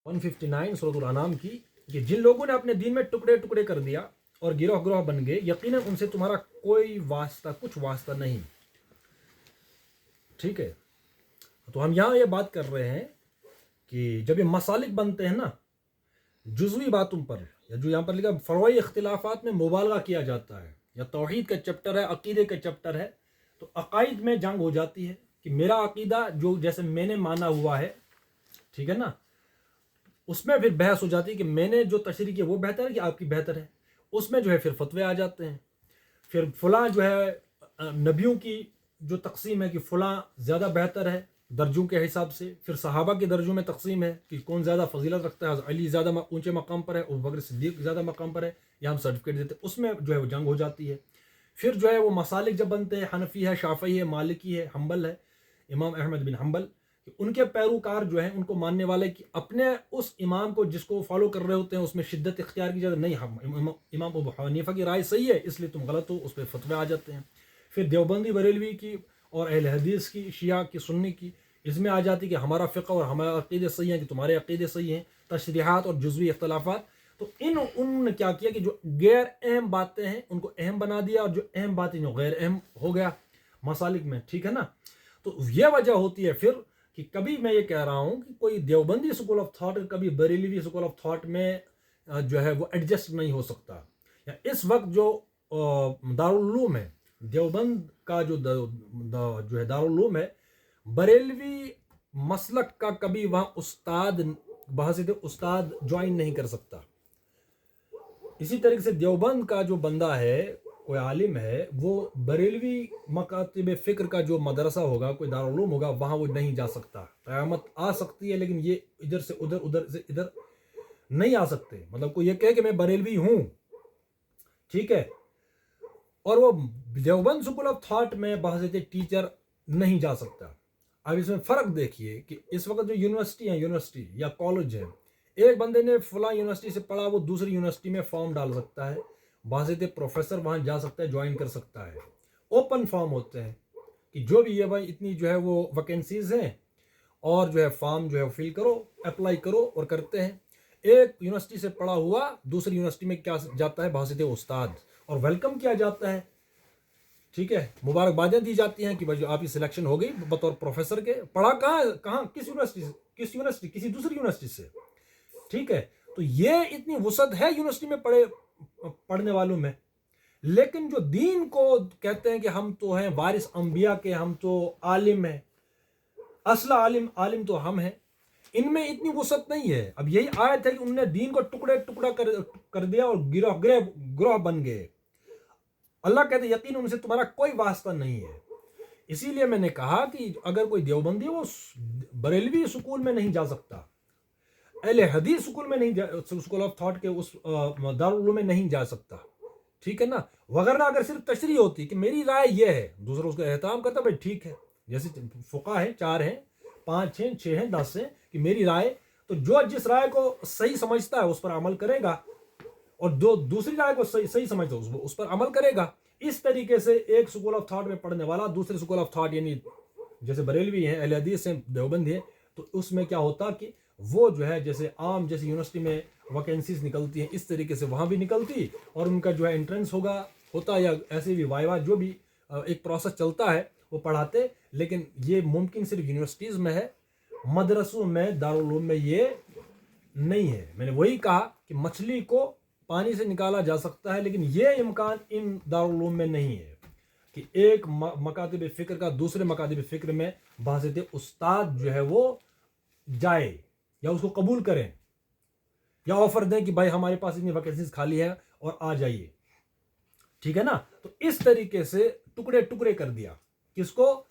159 सूरत अल-अनाम की कि जिन लोगों ने अपने दीन में टुकड़े टुकड़े कर दिया और गिरोह गिरोह बन गए, यकीनन उनसे तुम्हारा कोई वास्ता, कुछ वास्ता नहीं। ठीक है, तो हम यहाँ ये बात कर रहे हैं कि जब ये मसालिक बनते हैं ना जुज़वी बातों पर, या जो यहाँ पर लिखा फ़रई इख्तिलाफ़ात में मुबालगा किया जाता है, या तौहीद का चैप्टर है, अक़ीदे का चैप्टर है, तो अक़ाइद में जंग हो जाती है कि मेरा अक़ीदा जो जैसे मैंने माना हुआ है, ठीक है ना, उसमें फिर बहस हो जाती है कि मैंने जो तशरीह की वो बेहतर है कि आपकी बेहतर है। उसमें जो है फिर फतवे आ जाते हैं। फिर फ़लाँ जो है नबियों की जो तकसीम है कि फ़लाँ ज़्यादा बेहतर है दर्जों के हिसाब से, फिर सहाबा के दर्जों में तकसीम है कि कौन ज़्यादा फजीलत रखता है, अली ज़्यादा ऊंचे मकाम पर है, अबू बकर सिद्दीक़ ज़्यादा मकाम पर है, या हम सर्टिफिकेट देते, उसमें जो है वो जंग हो जाती है। फिर जो है वो मसालिक जब बनते हैं, हनफी है, शाफ़ई है, मालिकी है, हम्बल है, इमाम अहमद बिन हम्बल, उनके पैरोकार जो हैं उनको मानने वाले कि अपने उस इमाम को जिसको फॉलो कर रहे होते हैं उसमें शिद्दत इख्तियार की जाती है, नहीं हम इमाम अबू हनीफा की राय सही है इसलिए तुम गलत हो, उस पर फतवे आ जाते हैं। फिर देवबंदी बरेलवी की और अहले हदीस की, शिया की, सुन्नी की, इसमें आ जाती कि हमारा फ़िक़्ह और हमारे अक़ीदे सही हैं कि तुम्हारे अक़ीदे सही हैं, तशरीहात और जुज़वी इख्तिलाफ़ात। तो उन्होंने क्या किया कि जो गैर अहम बातें हैं उनको अहम बना दिया, और जो अहम बातें जो गैर अहम हो गया मसालिक में। ठीक है ना, तो यह वजह होती है फिर कि कभी मैं ये कह रहा हूँ कि कोई देवबंदी स्कूल ऑफ थॉट कभी बरेलवी स्कूल ऑफ थॉट में जो है वो एडजस्ट नहीं हो सकता। या इस वक्त जो दारुल उलूम है, देवबंद का जो है दारुल उलूम है, बरेलवी मसलक का कभी वहाँ उस्ताद, बहसीत उस्ताद ज्वाइन नहीं कर सकता। इसी तरीके से देवबंद का जो बंदा है, कोई आलिम है, वो बरेलवी मकातिब फ़िक्र का जो मदरसा होगा, कोई दारुल उलूम होगा, वहाँ वो नहीं जा सकता। क़यामत आ सकती है लेकिन ये इधर से उधर, उधर से इधर नहीं आ सकते। मतलब कोई ये कहे कि मैं बरेलवी हूँ, ठीक है, और वो देवबंद स्कूल ऑफ थॉट में बहसीत टीचर नहीं जा सकता। अब इसमें फ़र्क देखिए कि इस वक्त जो यूनिवर्सिटी या कॉलेज है, एक बंदे ने फलां यूनिवर्सिटी से पढ़ा, वो दूसरी यूनिवर्सिटी में फॉर्म डाल सकता है, बाज़ाते प्रोफेसर वहाँ जा सकता है, ज्वाइन कर सकता है। ओपन फॉर्म होते हैं कि जो भी है भाई इतनी जो है वो वैकेंसीज़ हैं और जो है फॉर्म जो है फिल करो, अप्लाई करो, और करते हैं। एक यूनिवर्सिटी से पढ़ा हुआ दूसरी यूनिवर्सिटी में क्या जाता है, बाज़ाते उस्ताद, और वेलकम किया जाता है। ठीक है, मुबारकबादें दी जाती हैं कि भाई आपकी सिलेक्शन हो गई बतौर प्रोफेसर के। पढ़ा कहाँ किस यूनिवर्सिटी, किसी दूसरी यूनिवर्सिटी से। ठीक है, तो ये इतनी वसअत है यूनिवर्सिटी में पढ़ने वालों में। लेकिन जो दीन को कहते हैं कि हम तो हैं वारिस अंबिया के, हम तो आलिम हैं, असला आलिम तो हम हैं, इनमें इतनी वसअत नहीं है। अब यही आयत है कि उन्होंने दीन को टुकड़े टुकड़ा कर दिया और गिरोह बन गए। अल्लाह कहते यकीन उनसे तुम्हारा कोई वास्ता नहीं है। इसीलिए मैंने कहा कि अगर कोई देवबंदी वो बरेलवी स्कूल में नहीं जा सकता, अहले हदीस स्कूल में नहीं स्कूल ऑफ थॉट के उस दारुल उलूम में नहीं जा सकता। ठीक है ना, वगरना अगर सिर्फ तशरीह होती कि मेरी राय यह है, दूसरा उसका एहतराम करता, भाई ठीक है, जैसे फुका है, 4 हैं, 5 हैं, 6 हैं, 10 हैं, कि मेरी राय, तो जो जिस राय को सही समझता है उस पर अमल करेगा, और दूसरी राय को सही समझता है उस पर अमल करेगा। इस तरीके से एक स्कूल ऑफ थॉट में पढ़ने वाला दूसरे स्कूल ऑफ थॉट, यानी जैसे बरेलवी हैं, अहले हदीस हैं, देवबंदी है, तो उसमें क्या होता कि वो जो है जैसे आम जैसे यूनिवर्सिटी में वैकेंसीज निकलती हैं, इस तरीके से वहाँ भी निकलती, और उनका जो है एंट्रेंस होता या ऐसे भी वाइवा जो भी एक प्रोसेस चलता है वो पढ़ाते। लेकिन ये मुमकिन सिर्फ यूनिवर्सिटीज़ में है, मदरसों में, दारुल उलूम में ये नहीं है। मैंने वही कहा कि मछली को पानी से निकाला जा सकता है, लेकिन ये इम्कान इन दारुल उलूम में नहीं है कि एक मकातिब फ़िक्र का दूसरे मकातिब फ़िक्र में बाज़ाते उस्ताद जो है वो जाए या उसको कबूल करें या ऑफर दें कि भाई हमारे पास इतनी वैकेंसीज खाली है और आ जाइए। ठीक है ना, तो इस तरीके से टुकड़े टुकड़े कर दिया किसको,